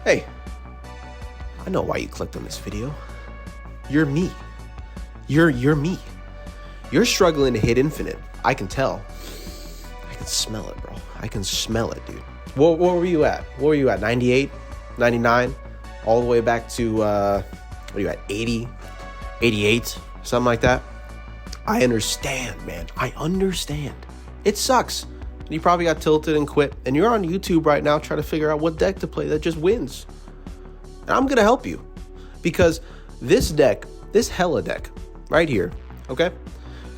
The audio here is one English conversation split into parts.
Hey, I know why you clicked on this video. You're me. You're me. You're struggling to hit infinite. I can tell. I can smell it, bro. I can smell it, dude. What were you at? What were you at? 98, 99, all the way back to, what are you at? 80, 88, something like that. I understand, man. I understand. It sucks. You probably got tilted and quit, and you're on YouTube right now trying to figure out what deck to play that just wins. And I'm going to help you, because this deck, this Hela deck right here, okay?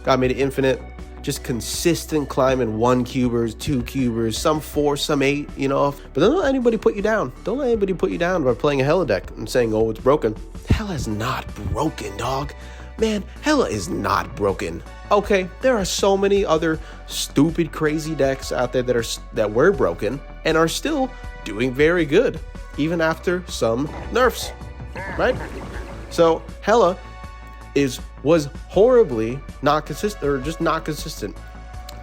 Got me to infinite, just consistent climbing 1 cubers, 2 cubers, some 4, some 8, you know. But don't let anybody put you down. Don't let anybody put you down by playing a Hela deck and saying, oh, it's broken. Hela's not broken, dog. Man, Hela is not broken. Okay, there are so many other stupid, crazy decks out there that were broken and are still doing very good, even after some nerfs, right? So Hela was horribly not consistent, or just not consistent.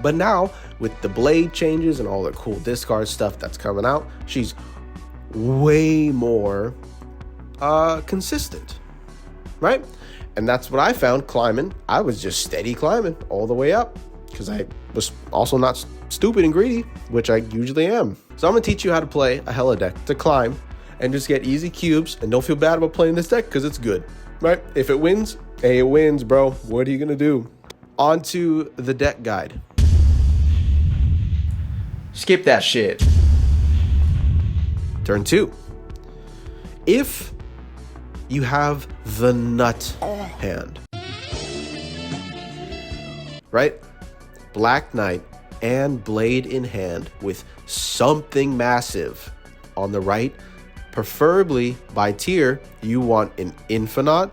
But now with the blade changes and all the cool discard stuff that's coming out, she's way more consistent, right? And that's what I found climbing. I was just steady climbing all the way up because I was also not stupid and greedy, which I usually am. So I'm gonna teach you how to play a Hela deck to climb and just get easy cubes, and don't feel bad about playing this deck because it's good, right? If it wins, hey, it wins, bro. What are you gonna do? On to the deck guide. Skip that shit. Turn 2. If you have the nut hand, right? Black Knight and blade in hand with something massive on the right, preferably by tier. You want an Infinite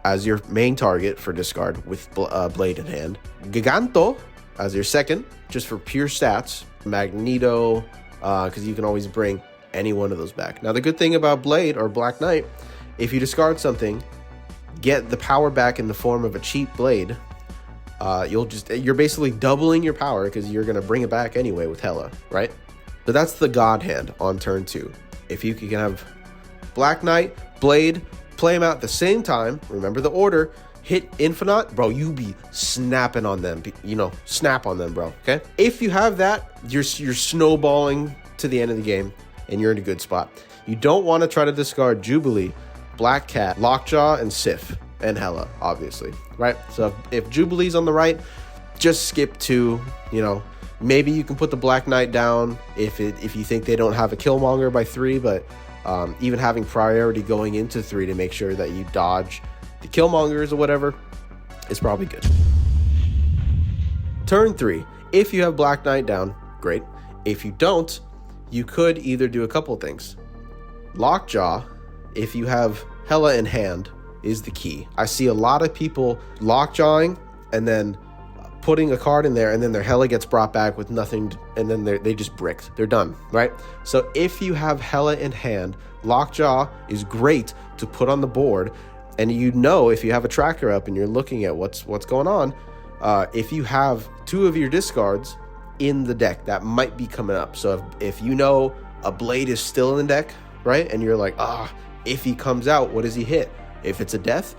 as your main target for discard with blade in hand, Giganto as your second, just for pure stats, Magneto, because you can always bring any one of those back. Now the good thing about blade or Black Knight, if you discard something, get the power back in the form of a cheap blade, you're basically doubling your power because you're gonna bring it back anyway with Hela, right? But that's the god hand on turn 2. If you can have Black Knight, blade, play them out at the same time, remember the order, hit Infinite, bro, you be snapping on them, snap on them, bro, okay? If you have that, you're snowballing to the end of the game and you're in a good spot. You don't want to try to discard Jubilee, Black Cat, Lockjaw, and Sif, and Hela, obviously, right? So if Jubilee's on the right, just skip 2, maybe you can put the Black Knight down if you think they don't have a Killmonger by 3, but even having priority going into 3 to make sure that you dodge the Killmongers or whatever is probably good. Turn 3, if you have Black Knight down, great. If you don't, you could either do a couple of things. Lockjaw, if you have Hela in hand, is the key. I see a lot of people lockjawing and then putting a card in there, and then their Hela gets brought back with nothing, and then they just bricked. They're done, right? So if you have Hela in hand, Lockjaw is great to put on the board, and if you have a tracker up and you're looking at what's going on, if you have 2 of your discards in the deck, that might be coming up. So if a blade is still in the deck, right, and you're like, if he comes out, what does he hit? If it's a death,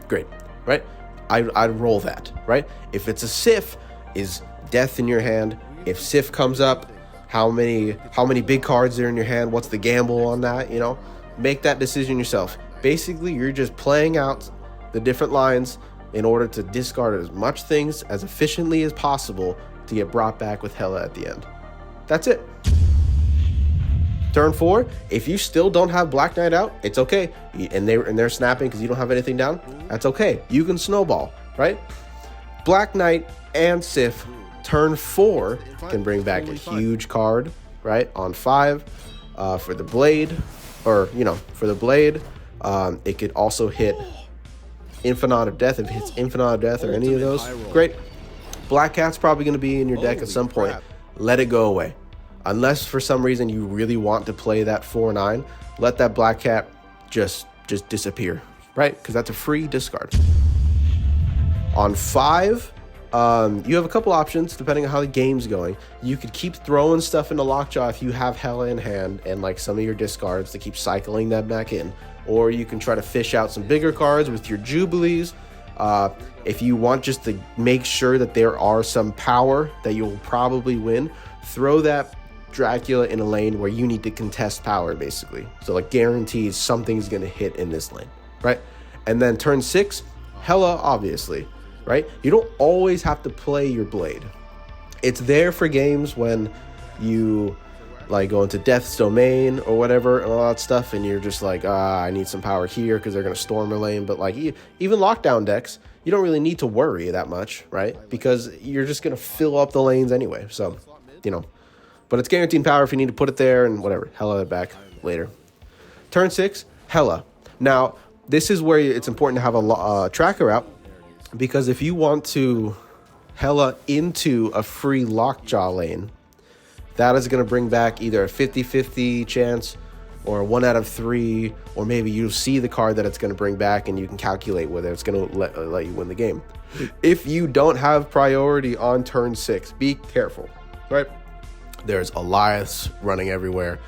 great, right? I'd roll that, right? If it's a Sif, is death in your hand? If Sif comes up, how many big cards are in your hand? What's the gamble on that? Make that decision yourself. Basically, you're just playing out the different lines in order to discard as much things as efficiently as possible to get brought back with Hela at the end. That's it. Turn 4, if you still don't have Black Knight out, it's okay. And they're snapping because you don't have anything down, that's okay. You can snowball, right? Black Knight and Sif, turn 4 can bring back a huge card, right? On 5, for the blade, it could also hit Infinite of Death. If it hits Infinite of Death or any of those, great. Black Cat's probably going to be in your deck at some point. Let it go away. Unless for some reason you really want to play that 4/9, let that Black Cat just disappear, right? Because that's a free discard. On 5, You have a couple options depending on how the game's going. You could keep throwing stuff into lockjaw if you have Hela in hand and like some of your discards to keep cycling that back in, or you can try to fish out some bigger cards with your jubilees. If you want just to make sure that there are some power that you'll probably win, throw that Dracula in a lane where you need to contest power, basically. So like guaranteed something's gonna hit in this lane, right? And then turn 6, Hela, obviously, right? You don't always have to play your blade. It's there for games when you like go into Death's Domain or whatever and all that stuff, and you're just like, I need some power here because they're gonna storm a lane. But like even lockdown decks, you don't really need to worry that much, right? Because you're just gonna fill up the lanes anyway. So, but it's guaranteed power if you need to put it there and whatever. Hela back later. Turn 6, Hela. Now, this is where it's important to have a tracker out, because if you want to Hela into a free lockjaw lane, that is going to bring back either a 50-50 chance or a 1 out of 3, or maybe you see the card that it's going to bring back and you can calculate whether it's going to let you win the game. If you don't have priority on turn 6, be careful, right? There's Elias running everywhere.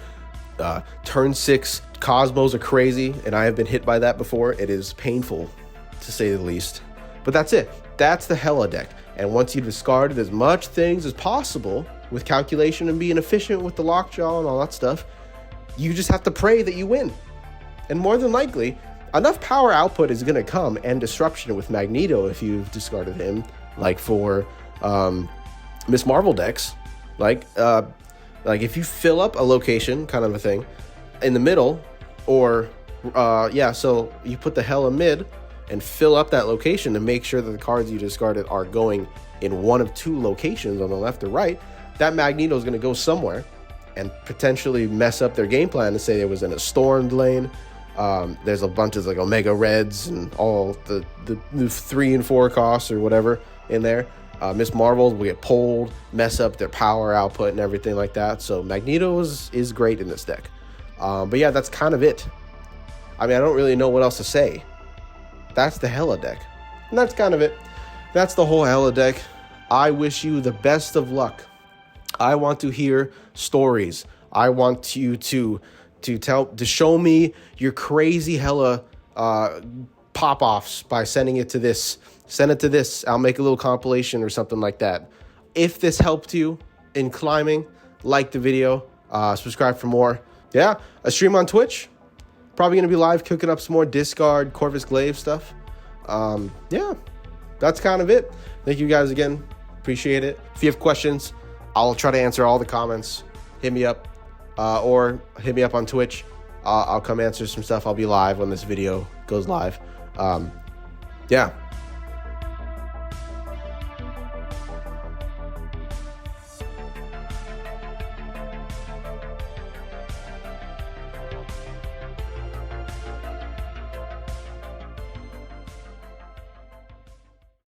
Turn 6 Cosmos are crazy, and I have been hit by that before. It is painful, to say the least. But that's it. That's the Hela deck. And once you've discarded as much things as possible with calculation and being efficient with the lockjaw and all that stuff, you just have to pray that you win. And more than likely, enough power output is going to come, and disruption with Magneto if you've discarded him, like for Miss Marvel decks. Like if you fill up a location kind of a thing in the middle, or so you put the Hela mid and fill up that location to make sure that the cards you discarded are going in one of 2 locations on the left or right, that Magneto is going to go somewhere and potentially mess up their game plan and say it was in a stormed lane. There's a bunch of like Omega Reds and all the 3 and 4 costs or whatever in there. Miss Marvel will get pulled, mess up their power output and everything like that. So Magneto is great in this deck. But yeah, that's kind of it. I mean, I don't really know what else to say. That's the Hela deck. And that's kind of it. That's the whole Hela deck. I wish you the best of luck. I want to hear stories. I want you to show me your crazy Hela pop-offs by sending it to this. Send it to this. I'll make a little compilation or something like that. If this helped you in climbing, like the video, subscribe for more. Yeah, I stream on Twitch. Probably going to be live cooking up some more discard Corvus Glaive stuff. Yeah, that's kind of it. Thank you guys again. Appreciate it. If you have questions, I'll try to answer all the comments. Hit me up or hit me up on Twitch. I'll come answer some stuff. I'll be live when this video goes live. Yeah.